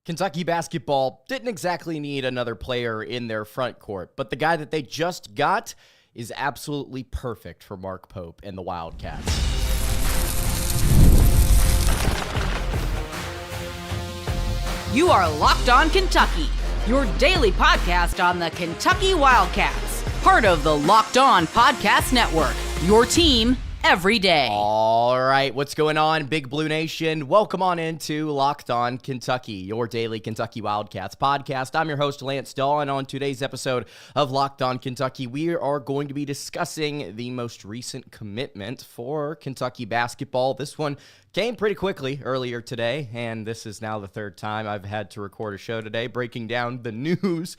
Kentucky basketball didn't exactly need another player in their front court, but the guy that they just got is absolutely perfect for Mark Pope and the Wildcats. You are Locked On Kentucky, your daily podcast on the Kentucky Wildcats, part of the Locked On Podcast Network, your team every day. All right, what's going on, Big Blue Nation? Welcome on into Locked On Kentucky, your daily Kentucky Wildcats podcast. I'm your host, Lance Dawe, and on today's episode of Locked On Kentucky, we are going to be discussing the most recent commitment for Kentucky basketball. This one came pretty quickly earlier today, and this is now the third time I've had to record a show today breaking down the news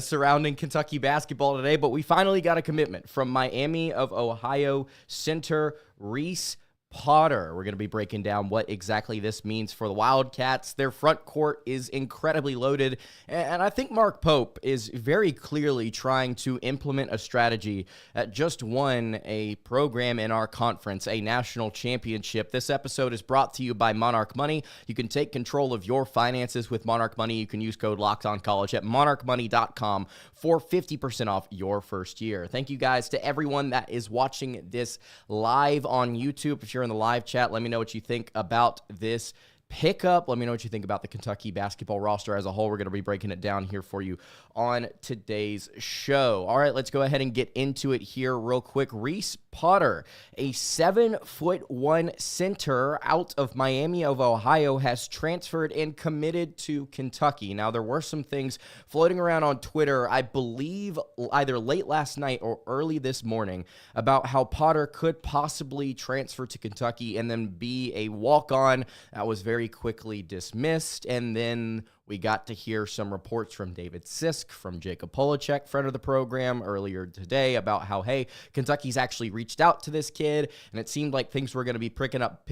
surrounding Kentucky basketball today, but we finally got a commitment from Miami of Ohio center Reece Potter. We're going to be breaking down what exactly this means for the Wildcats. Their front court is incredibly loaded, and I think Mark Pope is very clearly trying to implement a strategy that just won a program in our conference, a national championship. This episode is brought to you by Monarch Money. You can take control of your finances with Monarch Money. You can use code LOCKEDONCollege at monarchmoney.com for 50% off your first year. Thank you guys to everyone that is watching this live on YouTube. If you're in the live chat, let me know what you think about this pickup. Let me know what you think about the Kentucky basketball roster as a whole. We're going to be breaking it down here for you on today's show. All right, let's go ahead and get into it here real quick. Reece Potter, a 7'1" center out of Miami of Ohio, has transferred and committed to Kentucky. Now, there were some things floating around on Twitter, I believe either late last night or early this morning, about how Potter could possibly transfer to Kentucky and then be a walk-on. That was very quickly dismissed, and then we got to hear some reports from David Sisk, from Jacob Polachek, friend of the program, earlier today about how, hey, Kentucky's actually reached out to this kid, and it seemed like things were going to be picking up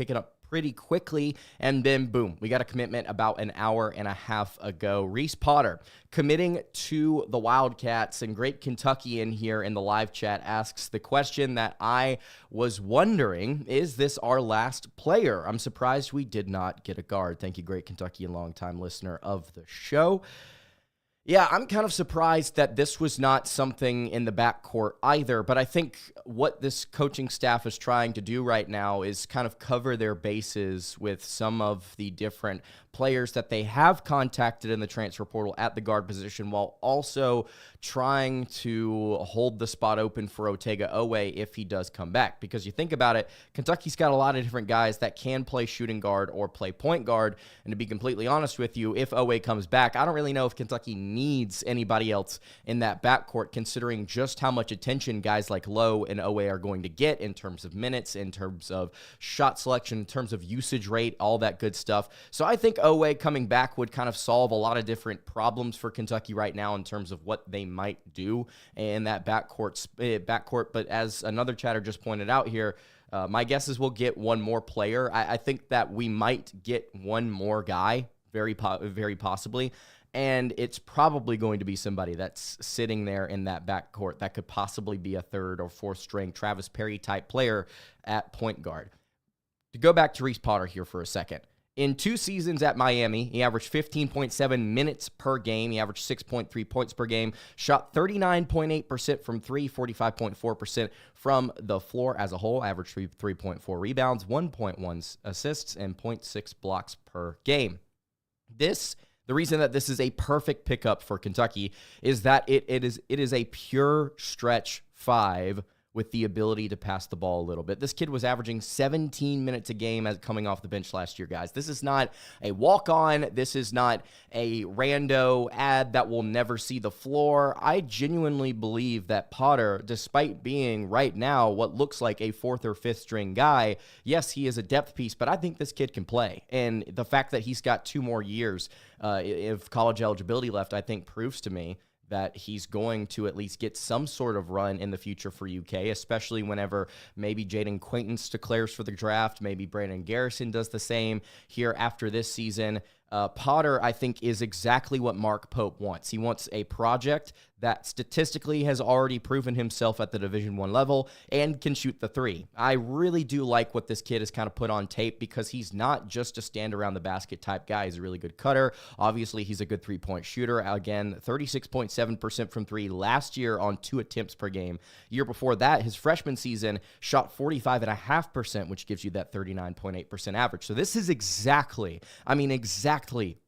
pretty quickly, and then boom, we got a commitment about an hour and a half ago. Reece Potter committing to the Wildcats, and Great Kentuckian here in the live chat asks the question that I was wondering, is this our last player? I'm surprised we did not get a guard. Thank you, Great Kentuckian, longtime listener of the show. Yeah, I'm kind of surprised that this was not something in the backcourt either, but I think what this coaching staff is trying to do right now is kind of cover their bases with some of the different players that they have contacted in the transfer portal at the guard position, while also trying to hold the spot open for Otega Dawe if he does come back. Because you think about it, Kentucky's got a lot of different guys that can play shooting guard or play point guard, and to be completely honest with you, if Dawe comes back, I don't really know if Kentucky needs anybody else in that backcourt, considering just how much attention guys like Lowe and Dawe are going to get in terms of minutes, in terms of shot selection, in terms of usage rate, all that good stuff. So I think Dawe coming back would kind of solve a lot of different problems for Kentucky right now in terms of what they might do in that backcourt. But as another chatter just pointed out here, my guess is we'll get one more player. I think that we might get one more guy, very possibly. And it's probably going to be somebody that's sitting there in that backcourt that could possibly be a third or fourth string Travis Perry type player at point guard. To go back to Reece Potter here for a second. In 2 seasons at Miami, he averaged 15.7 minutes per game. He averaged 6.3 points per game, shot 39.8% from 3, 45.4% from the floor as a whole, averaged 3.4 rebounds, 1.1 assists, and 0.6 blocks per game. The reason that this is a perfect pickup for Kentucky is that it is a pure stretch 5 with the ability to pass the ball a little bit. This kid was averaging 17 minutes a game as coming off the bench last year, guys. This is not a walk-on. This is not a rando ad that will never see the floor. I genuinely believe that Potter, despite being right now what looks like a 4th or 5th string guy, yes, he is a depth piece, but I think this kid can play. And the fact that he's got 2 more years of college eligibility left, I think proves to me that he's going to at least get some sort of run in the future for UK, especially whenever maybe Jaden Quaintance declares for the draft, maybe Brandon Garrison does the same here after this season. Potter, I think, is exactly what Mark Pope wants. He wants a project that statistically has already proven himself at the Division I level and can shoot the three. I really do like what this kid has kind of put on tape because he's not just a stand around the basket type guy. He's a really good cutter. Obviously, he's a good three-point shooter. Again, 36.7% from three last year on 2 attempts per game. Year before that, his freshman season, shot 45.5%, which gives you that 39.8% average. So this is exactly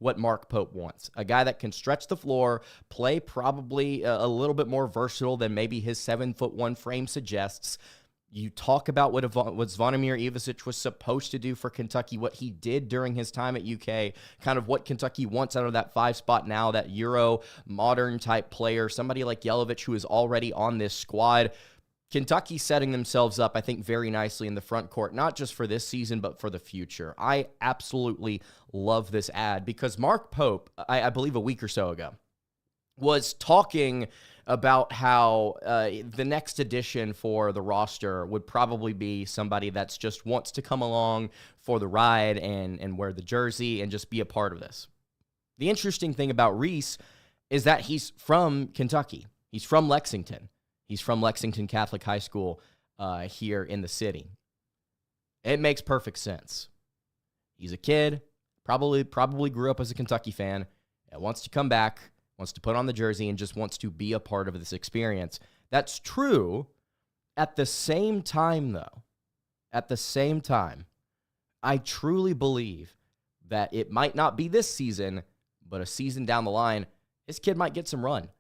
what Mark Pope wants. A guy that can stretch the floor, play probably a little bit more versatile than maybe his 7'1" frame suggests. You talk about what Zvonimir Ivisic was supposed to do for Kentucky, what he did during his time at UK, kind of what Kentucky wants out of that 5 spot now, that Euro modern type player, somebody like Yelovich who is already on this squad. Kentucky setting themselves up, I think, very nicely in the front court, not just for this season, but for the future. I absolutely love this ad because Mark Pope, I believe a week or so ago, was talking about how the next addition for the roster would probably be somebody that's just wants to come along for the ride and wear the jersey and just be a part of this. The interesting thing about Reese is that he's from Kentucky. He's from Lexington. He's from Lexington Catholic High School here in the city. It makes perfect sense. He's a kid, probably grew up as a Kentucky fan, and wants to come back, wants to put on the jersey, and just wants to be a part of this experience. That's true. At the same time, though, I truly believe that it might not be this season, but a season down the line, this kid might get some run.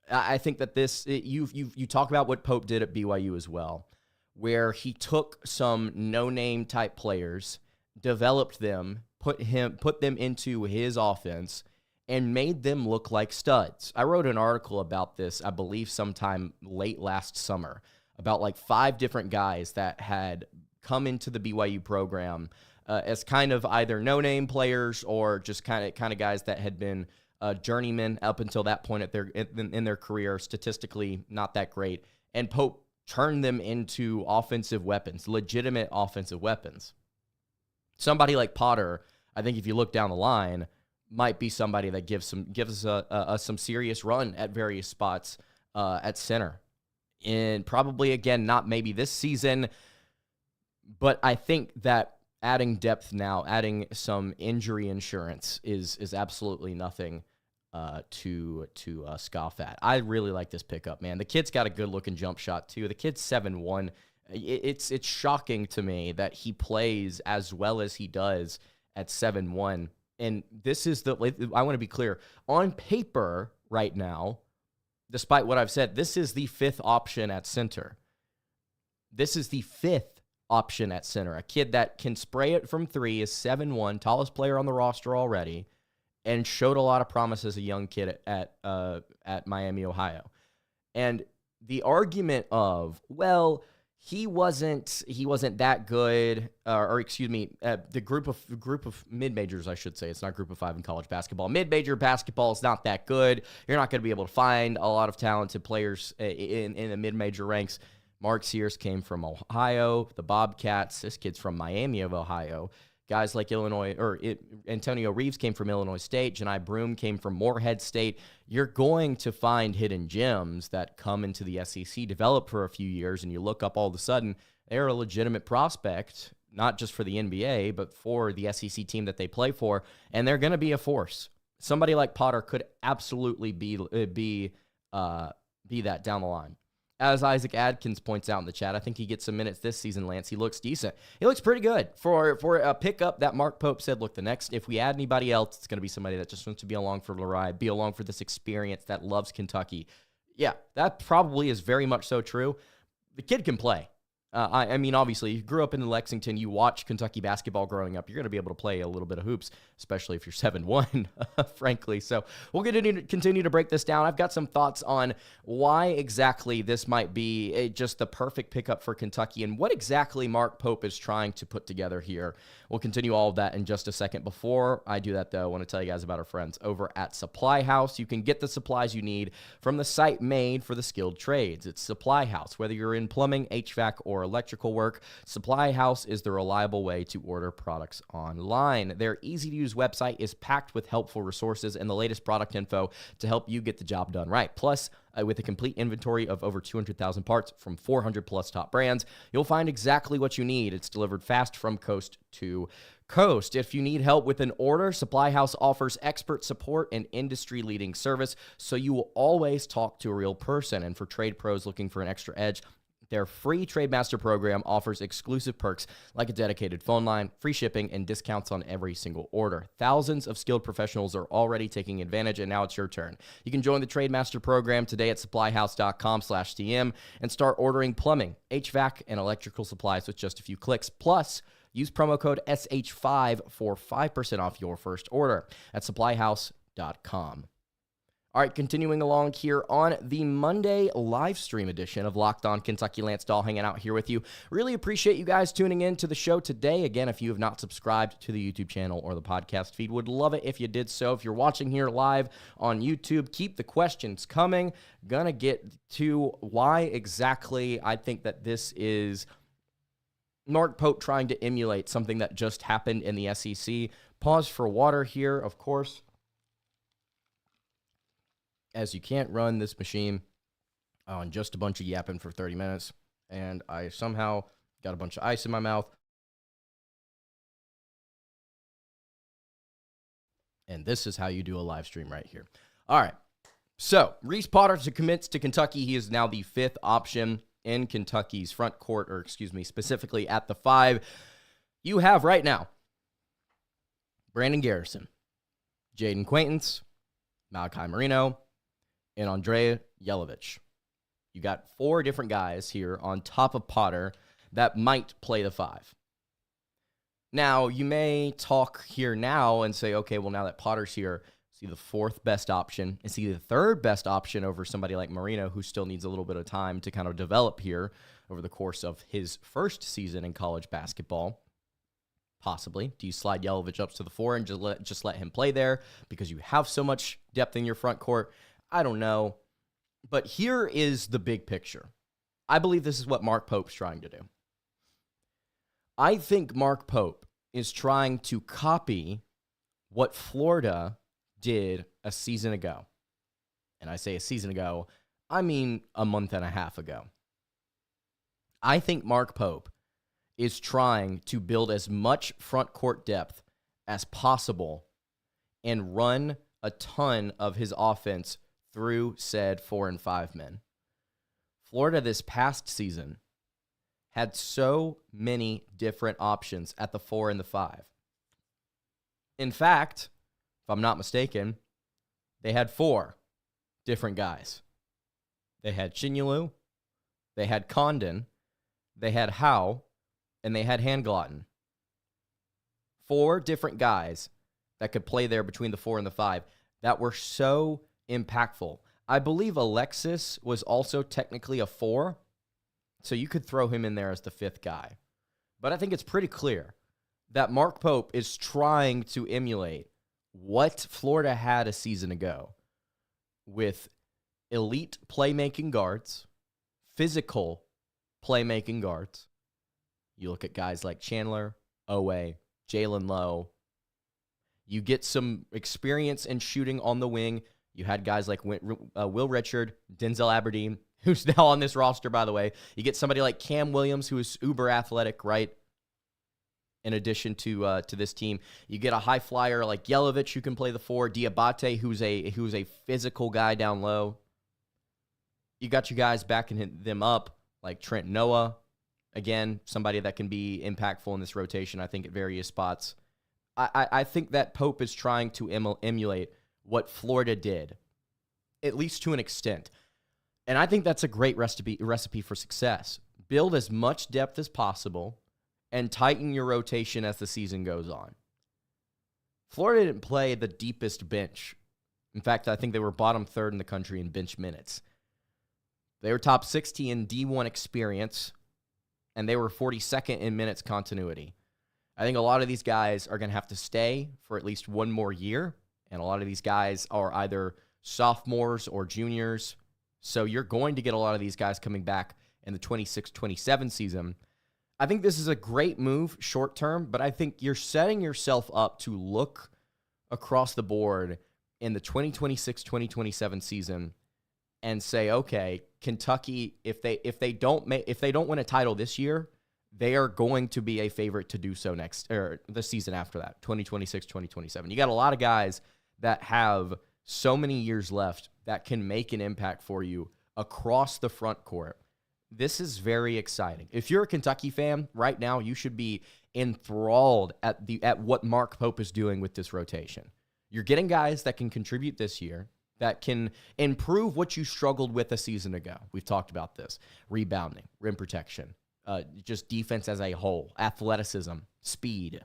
I think that you talk about what Pope did at BYU as well, where he took some no-name type players, developed them, put them into his offense, and made them look like studs. I wrote an article about this, I believe sometime late last summer, about like 5 different guys that had come into the BYU program as kind of either no-name players or just kind of guys that had been journeymen up until that point in their career, statistically not that great. And Pope turned them into offensive weapons, legitimate offensive weapons. Somebody like Potter, I think if you look down the line, might be somebody that gives us some serious run at various spots at center. And probably, again, not maybe this season, but I think that adding depth now, adding some injury insurance is absolutely nothing to scoff at. I really like this pickup, man. The kid's got a good-looking jump shot, too. The kid's 7'1". It's shocking to me that he plays as well as he does at 7'1". And this is I want to be clear. On paper right now, despite what I've said, this is the 5th option at center. This is the 5th option at center. A kid that can spray it from 3, is 7'1", tallest player on the roster already, and showed a lot of promise as a young kid at Miami, Ohio. And the argument of, well, he wasn't that good, the group of mid-majors, I should say. It's not group of 5 in college basketball. Mid-major basketball is not that good. You're not going to be able to find a lot of talented players in the mid-major ranks. Mark Sears came from Ohio, the Bobcats. This kid's from Miami of Ohio. Guys like Antonio Reeves came from Illinois State. Janai Broome came from Morehead State. You're going to find hidden gems that come into the SEC, develop for a few years, and you look up all of a sudden, they're a legitimate prospect, not just for the NBA, but for the SEC team that they play for, and they're going to be a force. Somebody like Potter could absolutely be that down the line. As Isaac Adkins points out in the chat, I think he gets some minutes this season, Lance. He looks decent. He looks pretty good for a pickup that Mark Pope said, look, if we add anybody else, it's going to be somebody that just wants to be along for the ride, be along for this experience, that loves Kentucky. Yeah, that probably is very much so true. The kid can play. I mean, obviously, you grew up in Lexington. You watch Kentucky basketball growing up. You're going to be able to play a little bit of hoops, especially if you're 7'1", frankly. So we'll continue to break this down. I've got some thoughts on why exactly this might be just the perfect pickup for Kentucky and what exactly Mark Pope is trying to put together here. We'll continue all of that in just a second. Before I do that, though, I want to tell you guys about our friends over at Supply House. You can get the supplies you need from the site made for the skilled trades. It's Supply House. Whether you're in plumbing, HVAC, or or electrical work, Supply House is the reliable way to order products online. Their easy-to-use website is packed with helpful resources and the latest product info to help you get the job done right. Plus, with a complete inventory of over 200,000 parts from 400 plus top brands, you'll find exactly what you need. It's delivered fast from coast to coast. If you need help with an order, Supply House offers expert support and industry-leading service, so you will always talk to a real person. And for trade pros looking for an extra edge, their free Trademaster program offers exclusive perks like a dedicated phone line, free shipping, and discounts on every single order. Thousands of skilled professionals are already taking advantage, and now it's your turn. You can join the Trademaster program today at supplyhouse.com/TM and start ordering plumbing, HVAC, and electrical supplies with just a few clicks. Plus, use promo code SH5 for 5% off your first order at supplyhouse.com. All right, continuing along here on the Monday live stream edition of Locked On Kentucky. Lance Dawe hanging out here with you. Really appreciate you guys tuning in to the show today. Again, if you have not subscribed to the YouTube channel or the podcast feed, would love it if you did so. If you're watching here live on YouTube, keep the questions coming. Gonna get to why exactly I think that this is Mark Pope trying to emulate something that just happened in the SEC. Pause for water here, of course, as you can't run this machine on just a bunch of yapping for 30 minutes. And I somehow got a bunch of ice in my mouth. And this is how you do a live stream right here. All right. So, Reece Potter commits to Kentucky. He is now the 5th option in Kentucky's front court, or specifically at the 5. You have right now Brandon Garrison, Jaden Quaintance, Malachi Marino, and Andrea Yelovich. You got 4 different guys here on top of Potter that might play the 5. Now, you may talk here now and say, okay, well, now that Potter's here, is he the 4th best option? Is he the 3rd best option over somebody like Marino, who still needs a little bit of time to kind of develop here over the course of his first season in college basketball? Possibly. Do you slide Yelovich up to the 4 and just let him play there because you have so much depth in your front court? I don't know. But here is the big picture. I believe this is what Mark Pope's trying to do. I think Mark Pope is trying to copy what Florida did a season ago. And I say a season ago, I mean a month and a half ago. I think Mark Pope is trying to build as much front court depth as possible and run a ton of his offense through said 4 and 5 men. Florida this past season had so many different options at the 4 and the 5. In fact, if I'm not mistaken, they had 4 different guys. They had Chinyalu, they had Condon, they had Howe, and they had Handglotten. 4 different guys that could play there between the 4 and the 5 that were so impactful. I believe Alexis was also technically a 4, so you could throw him in there as the 5th guy. But I think it's pretty clear that Mark Pope is trying to emulate what Florida had a season ago with elite playmaking guards, physical playmaking guards. You look at guys like Chandler, Owe, Jalen Lowe. You get some experience in shooting on the wing. You had guys like Will Richard, Denzel Aberdeen, who's now on this roster, by the way. You get somebody like Cam Williams, who is uber athletic, right? In addition to this team, you get a high flyer like Yelovich, who can play the 4. Diabate, who's a physical guy down low. You got you guys backing them up like Trent Noah, again, somebody that can be impactful in this rotation. I think at various spots. I think that Pope is trying to emulate what Florida did, at least to an extent. And I think that's a great recipe for success. Build as much depth as possible and tighten your rotation as the season goes on. Florida didn't play the deepest bench. In fact, I think they were bottom 3rd in the country in bench minutes. They were top 60 in D1 experience, and they were 42nd in minutes continuity. I think a lot of these guys are going to have to stay for at least one more year, and a lot of these guys are either sophomores or juniors. So you're going to get a lot of these guys coming back in the 26-27 season. I think this is a great move short term, but I think you're setting yourself up to look across the board in the 2026-2027 season and say, okay, Kentucky, if they don't win a title this year, they are going to be a favorite to do so next, or the season after that, 2026-2027. You got a lot of guys that have so many years left that can make an impact for you across the front court. This is very exciting. If you're a Kentucky fan right now, you should be enthralled at what Mark Pope is doing with this rotation. You're getting guys that can contribute this year, that can improve what you struggled with a season ago. We've talked about this. Rebounding, rim protection, just defense as a whole, athleticism, speed.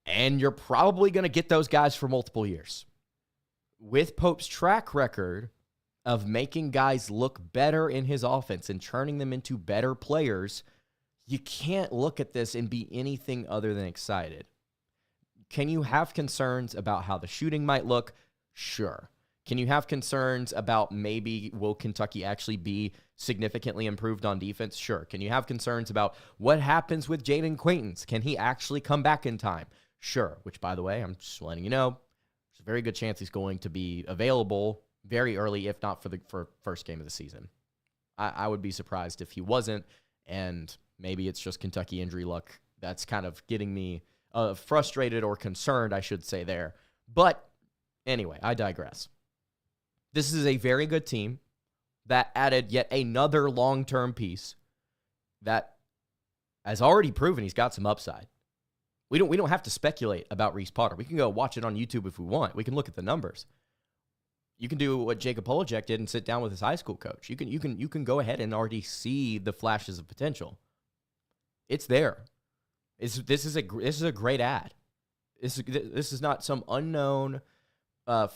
And you're probably going to get those guys for multiple years. With Pope's track record of making guys look better in his offense and turning them into better players, you can't look at this and be anything other than excited. Can you have concerns about how the shooting might look? Sure. Can you have concerns about maybe will Kentucky actually be significantly improved on defense? Sure. Can you have concerns about what happens with Jaden Quaintance? Can he actually come back in time? Sure. Which, by the way, I'm just letting you know, there's a very good chance he's going to be available very early, if not for first game of the season. I would be surprised if he wasn't, and maybe it's just Kentucky injury luck that's kind of getting me frustrated or concerned, I should say there. But anyway, I digress. This is a very good team that added yet another long-term piece that has already proven he's got some upside. We don't have to speculate about Reece Potter. We can go watch it on YouTube if we want. We can look at the numbers. You can do what Jacob Polacek did and sit down with his high school coach. You can go ahead and already see the flashes of potential. It's there. This is a great ad. This is not some unknown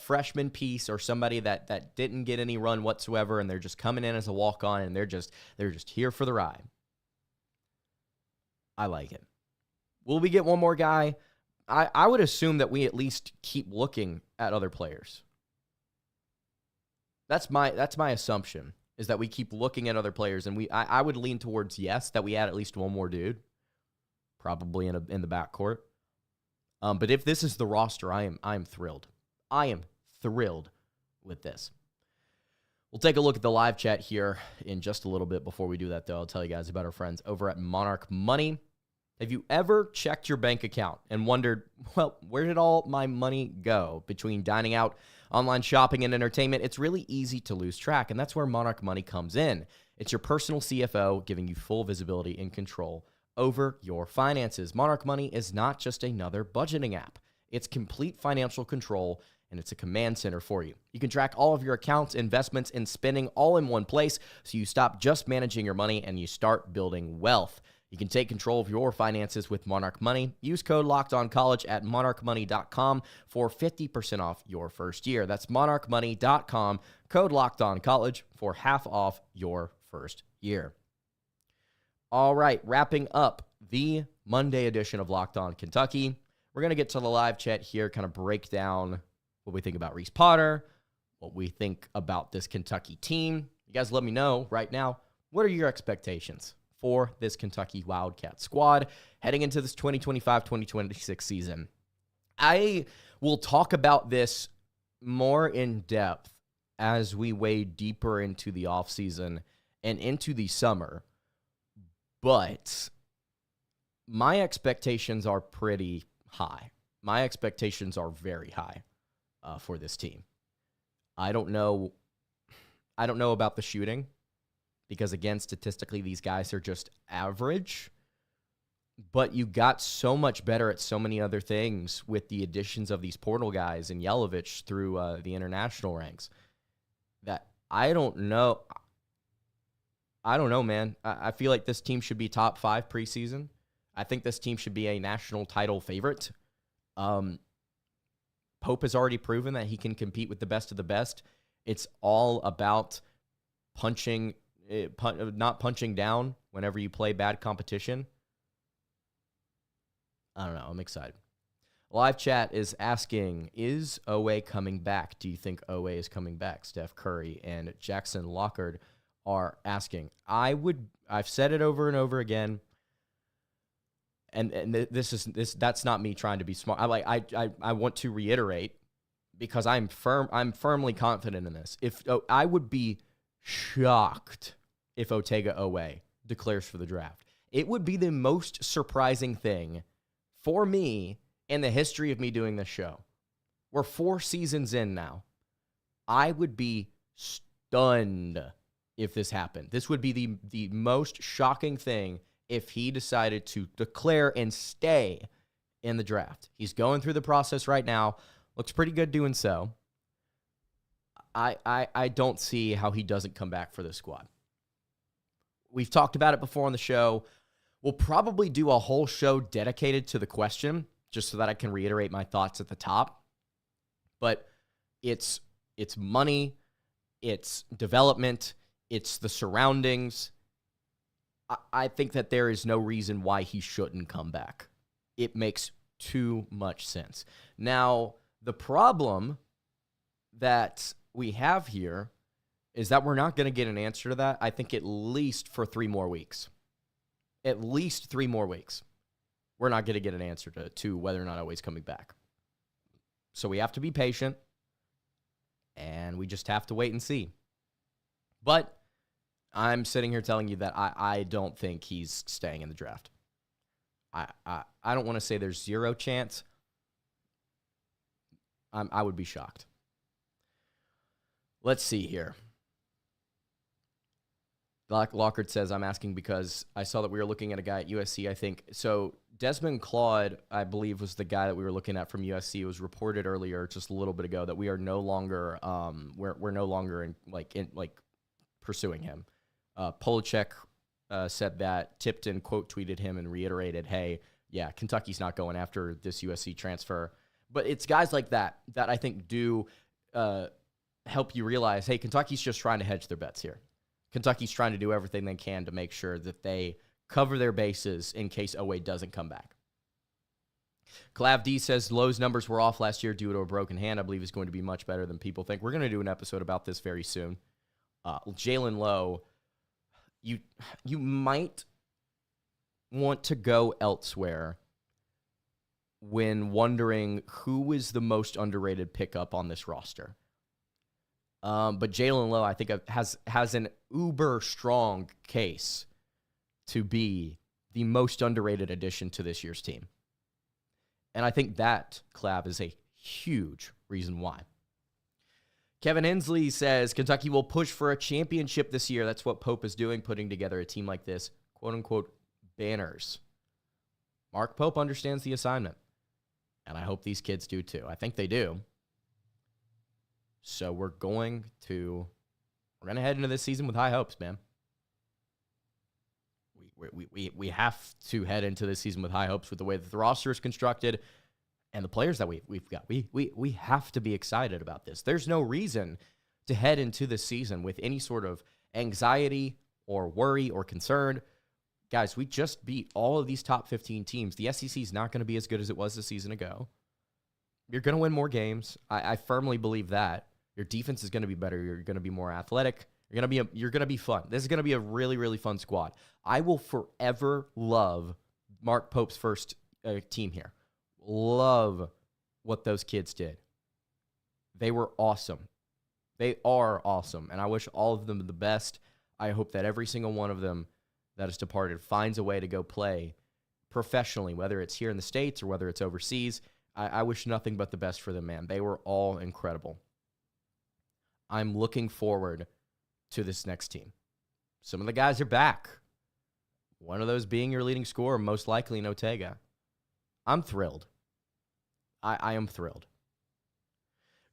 freshman piece or somebody that didn't get any run whatsoever, and they're just coming in as a walk-on, and they're just here for the ride. I like it. Will we get one more guy? I would assume that we at least keep looking at other players. That's my assumption, is that we keep looking at other players, and I would lean towards yes, that we add at least one more dude, probably in the backcourt. But if this is the roster, I am thrilled. I am thrilled with this. We'll take a look at the live chat here in just a little bit. Before we do that, though, I'll tell you guys about our friends over at Monarch Money. Have you ever checked your bank account and wondered, well, where did all my money go? Between dining out, online shopping, and entertainment, it's really easy to lose track, and that's where Monarch Money comes in. It's your personal CFO giving you full visibility and control over your finances. Monarch Money is not just another budgeting app. It's complete financial control, and it's a command center for you. You can track all of your accounts, investments, and spending all in one place, so you stop just managing your money and you start building wealth. You can take control of your finances with Monarch Money. Use code LOCKEDONCollege at monarchmoney.com for 50% off your first year. That's monarchmoney.com, code LOCKEDONCollege for half off your first year. All right, wrapping up the Monday edition of Locked On Kentucky. We're going to get to the live chat here, kind of break down what we think about Reece Potter, what we think about this Kentucky team. You guys let me know right now, what are your expectations for this Kentucky Wildcat squad heading into this 2025-2026 season? I will talk about this more in depth as we wade deeper into the offseason and into the summer, but my expectations are pretty high. My expectations are very high for this team. I don't know about the shooting, because, again, statistically, these guys are just average. But you got so much better at so many other things with the additions of these portal guys and Yelovich through the international ranks that I don't know. I don't know, man. I feel like this team should be top 5 preseason. I think this team should be a national title favorite. Pope has already proven that he can compete with the best of the best. It's all about not punching down whenever you play bad competition. I don't know. I'm excited. Live chat is asking, is OA coming back? Do you think OA is coming back? Steph Curry and Jackson Lockard are asking. I've said it over and over again. And that's not me trying to be smart. I want to reiterate, because I'm firmly confident in this. I would be shocked if Otega Dawe declares for the draft. It would be the most surprising thing for me in the history of me doing this show. We're 4 seasons in now. I would be stunned if this happened. This would be the most shocking thing if he decided to declare and stay in the draft. He's going through the process right now. Looks pretty good doing so. I don't see how he doesn't come back for this squad. We've talked about it before on the show. We'll probably do a whole show dedicated to the question, just so that I can reiterate my thoughts at the top. But it's money, it's development, it's the surroundings. I think that there is no reason why he shouldn't come back. It makes too much sense. Now, the problem that we have here is that we're not going to get an answer to that, I think, at least for 3 more weeks. At least 3 more weeks. We're not going to get an answer to whether or not Dawe's coming back. So we have to be patient, and we just have to wait and see. But I'm sitting here telling you that I don't think he's staying in the draft. I don't want to say there's 0 chance. I would be shocked. Let's see here. Lockhart says, I'm asking because I saw that we were looking at a guy at USC, I think. So Desmond Claude, I believe, was the guy that we were looking at from USC. It was reported earlier, just a little bit ago, that we are no longer we're no longer in pursuing him. Polachek said that. Tipton quote tweeted him and reiterated, hey, yeah, Kentucky's not going after this USC transfer. But it's guys like that I think do help you realize, hey, Kentucky's just trying to hedge their bets here. Kentucky's trying to do everything they can to make sure that they cover their bases in case Dawe doesn't come back. Clav D says Lowe's numbers were off last year due to a broken hand. I believe he's going to be much better than people think. We're going to do an episode about this very soon. Jalen Lowe, you might want to go elsewhere when wondering who is the most underrated pickup on this roster. But Jalen Lowe, I think, has an uber strong case to be the most underrated addition to this year's team. And I think that, Clav, is a huge reason why. Kevin Hensley says Kentucky will push for a championship this year. That's what Pope is doing, putting together a team like this, quote-unquote, banners. Mark Pope understands the assignment, and I hope these kids do too. I think they do. So we're going to head into this season with high hopes, man. We have to head into this season with high hopes with the way that the roster is constructed and the players that we've got. We have to be excited about this. There's no reason to head into this season with any sort of anxiety or worry or concern. Guys, we just beat all of these top 15 teams. The SEC is not going to be as good as it was a season ago. You're going to win more games. I firmly believe that. Your defense is going to be better. You're going to be more athletic. You're going to be fun. This is going to be a really, really fun squad. I will forever love Mark Pope's first team here. Love what those kids did. They were awesome. They are awesome, and I wish all of them the best. I hope that every single one of them that has departed finds a way to go play professionally, whether it's here in the States or whether it's overseas. I wish nothing but the best for them, man. They were all incredible. I'm looking forward to this next team. Some of the guys are back. One of those being your leading scorer, most likely in Otega. I'm thrilled. I am thrilled.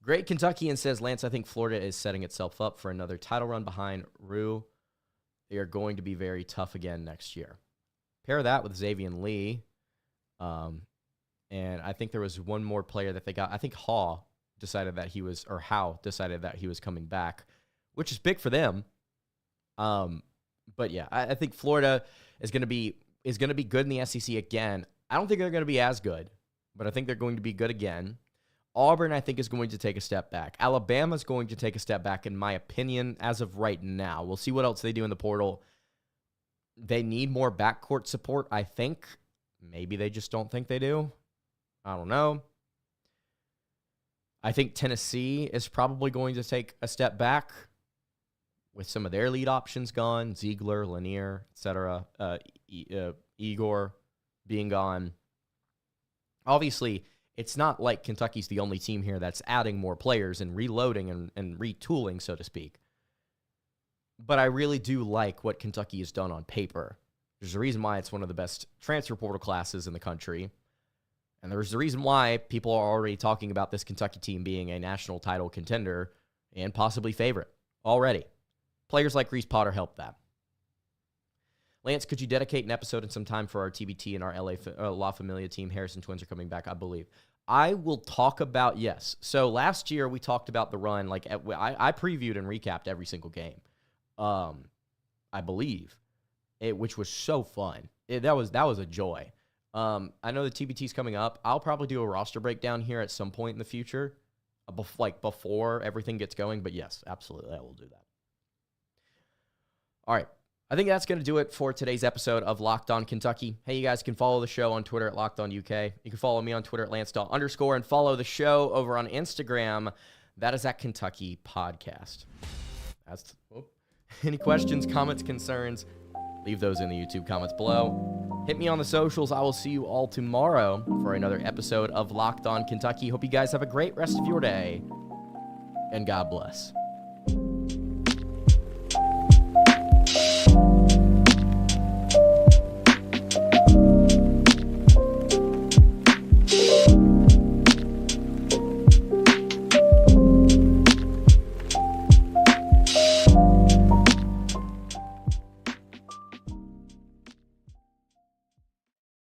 Great Kentuckian says, Lance, I think Florida is setting itself up for another title run behind Rue. They are going to be very tough again next year. Pair that with Xavier Lee. And I think there was one more player that they got. I think Howe decided that he was coming back, which is big for them. But yeah, I think Florida is going to be good in the SEC again. I don't think they're going to be as good, but I think they're going to be good again. Auburn, I think, is going to take a step back. Alabama's going to take a step back, in my opinion, as of right now. We'll see what else they do in the portal. They need more backcourt support, I think. Maybe they just don't think they do. I don't know. I think Tennessee is probably going to take a step back with some of their lead options gone. Ziegler, Lanier, etc. Igor being gone. Obviously, it's not like Kentucky's the only team here that's adding more players and reloading and retooling, so to speak. But I really do like what Kentucky has done on paper. There's a reason why it's one of the best transfer portal classes in the country. And there's a reason why people are already talking about this Kentucky team being a national title contender and possibly favorite already. Players like Reece Potter help that. Lance, could you dedicate an episode and some time for our TBT and our La Familia team? Harrison twins are coming back, I believe. I will talk about, yes. So last year we talked about the run. Like I previewed and recapped every single game, I believe, which was so fun. That was a joy. I know the TBT's coming up. I'll probably do a roster breakdown here at some point in the future, before everything gets going. But yes, absolutely, I will do that. All right. I think that's going to do it for today's episode of Locked On Kentucky. Hey, you guys can follow the show on Twitter at Locked On UK. You can follow me on Twitter at @LanceDawe_ and follow the show over on Instagram. That is at Kentucky Podcast. Any questions, comments, concerns, leave those in the YouTube comments below. Hit me on the socials. I will see you all tomorrow for another episode of Locked On Kentucky. Hope you guys have a great rest of your day, and God bless.